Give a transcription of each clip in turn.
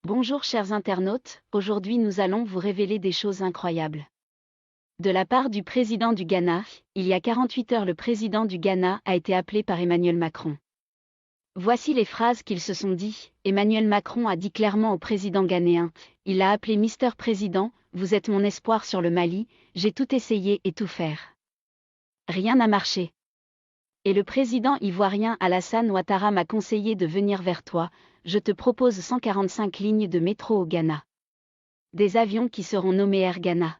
Bonjour chers internautes, aujourd'hui nous allons vous révéler des choses incroyables. De la part du président du Ghana, il y a 48 heures le président du Ghana a été appelé par Emmanuel Macron. Voici les phrases qu'ils se sont dit. Emmanuel Macron a dit clairement au président ghanéen, il l'a appelé Mister Président, vous êtes mon espoir sur le Mali, j'ai tout essayé et tout faire. Rien n'a marché. Et le président ivoirien Alassane Ouattara m'a conseillé de venir vers toi, je te propose 145 lignes de métro au Ghana. Des avions qui seront nommés Air Ghana.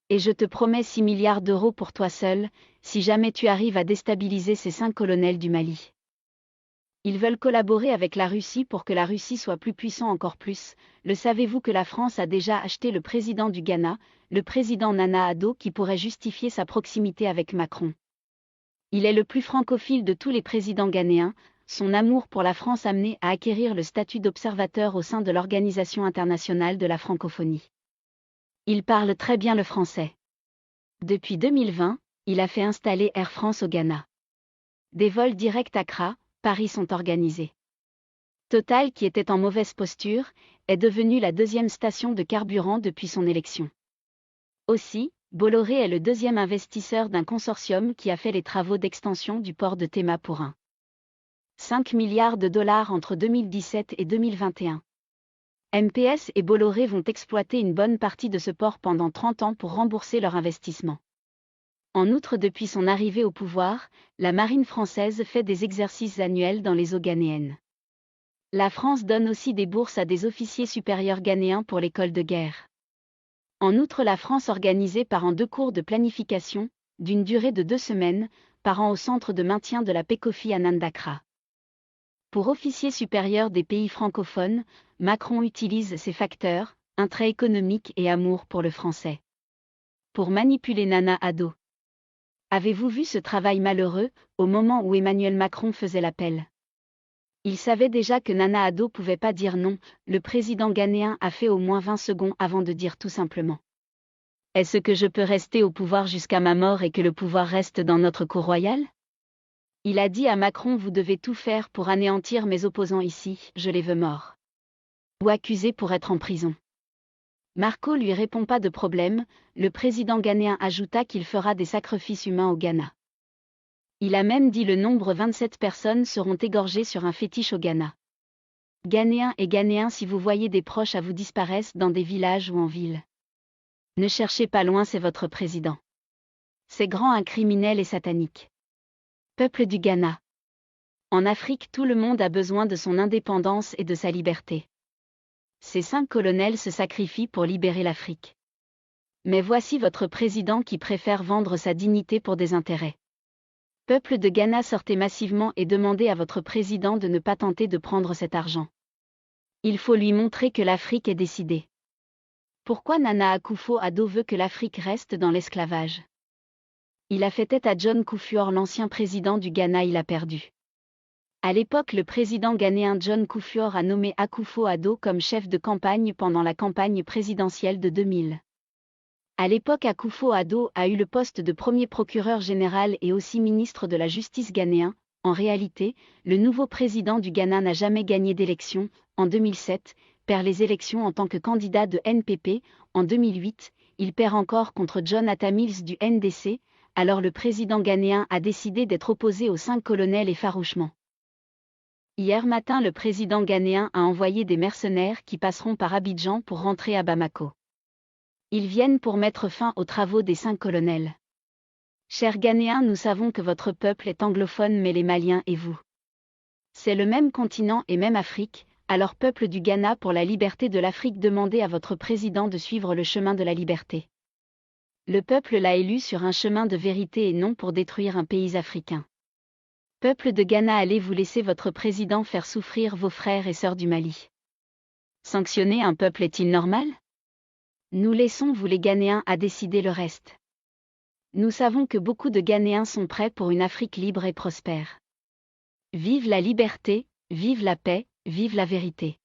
Et je te promets 6 milliards d'euros pour toi seul, si jamais tu arrives à déstabiliser ces 5 colonels du Mali. Ils veulent collaborer avec la Russie pour que la Russie soit plus puissant encore plus. Le savez-vous que la France a déjà acheté le président du Ghana, le président Nana Addo qui pourrait justifier sa proximité avec Macron. Il est le plus francophile de tous les présidents ghanéens, son amour pour la France amené à acquérir le statut d'observateur au sein de l'Organisation internationale de la francophonie. Il parle très bien le français. Depuis 2020, il a fait installer Air France au Ghana. Des vols directs Accra, Paris sont organisés. Total, qui était en mauvaise posture, est devenu la deuxième station de carburant depuis son élection. Aussi, Bolloré est le deuxième investisseur d'un consortium qui a fait les travaux d'extension du port de Tema pour 5 milliards de dollars entre 2017 et 2021. MPS et Bolloré vont exploiter une bonne partie de ce port pendant 30 ans pour rembourser leur investissement. En outre, depuis son arrivée au pouvoir, la marine française fait des exercices annuels dans les eaux ghanéennes. La France donne aussi des bourses à des officiers supérieurs ghanéens pour l'école de guerre. En outre, la France organisait par an 2 cours de planification, d'une durée de 2 semaines, par an au centre de maintien de la paix Kofi Annan d'Accra. Pour officiers supérieurs des pays francophones, Macron utilise ces facteurs, intérêt économique et amour pour le français. Pour manipuler Nana Addo. Avez-vous vu ce travail malheureux, au moment où Emmanuel Macron faisait l'appel? Il savait déjà que Nana Addo pouvait pas dire non, le président ghanéen a fait au moins 20 secondes avant de dire tout simplement. Est-ce que je peux rester au pouvoir jusqu'à ma mort et que le pouvoir reste dans notre cour royale? Il a dit à Macron, vous devez tout faire pour anéantir mes opposants ici, je les veux morts. Ou accusés pour être en prison. Marco lui répond pas de problème, le président ghanéen ajouta qu'il fera des sacrifices humains au Ghana. Il a même dit le nombre 27 personnes seront égorgées sur un fétiche au Ghana. Ghanéens et Ghanéens, si vous voyez des proches à vous disparaissent dans des villages ou en ville. Ne cherchez pas loin, c'est votre président. C'est grand, un criminel et satanique. Peuple du Ghana. En Afrique, tout le monde a besoin de son indépendance et de sa liberté. Ces 5 colonels se sacrifient pour libérer l'Afrique. Mais voici votre président qui préfère vendre sa dignité pour des intérêts. Peuple de Ghana, sortez massivement et demandez à votre président de ne pas tenter de prendre cet argent. Il faut lui montrer que l'Afrique est décidée. Pourquoi Nana Akufo-Addo veut que l'Afrique reste dans l'esclavage? Il a fait tête à John Kufuor, l'ancien président du Ghana, il a perdu. À l'époque, le président ghanéen John Kufuor a nommé Akufo-Addo comme chef de campagne pendant la campagne présidentielle de 2000. À l'époque, Akufo-Addo a eu le poste de premier procureur général et aussi ministre de la Justice ghanéen. En réalité, le nouveau président du Ghana n'a jamais gagné d'élection. En 2007, perd les élections en tant que candidat de NPP. En 2008, il perd encore contre John Atta Mills du NDC. Alors le président ghanéen a décidé d'être opposé aux 5 colonels et farouchement. Hier matin, le président ghanéen a envoyé des mercenaires qui passeront par Abidjan pour rentrer à Bamako. Ils viennent pour mettre fin aux travaux des 5 colonels. Chers Ghanéens, nous savons que votre peuple est anglophone, mais les Maliens et vous. C'est le même continent et même Afrique, alors peuple du Ghana, pour la liberté de l'Afrique, demandez à votre président de suivre le chemin de la liberté. Le peuple l'a élu sur un chemin de vérité et non pour détruire un pays africain. Peuple de Ghana, allez vous laisser votre président faire souffrir vos frères et sœurs du Mali. Sanctionner un peuple est-il normal? Nous laissons vous les Ghanéens à décider le reste. Nous savons que beaucoup de Ghanéens sont prêts pour une Afrique libre et prospère. Vive la liberté, vive la paix, vive la vérité.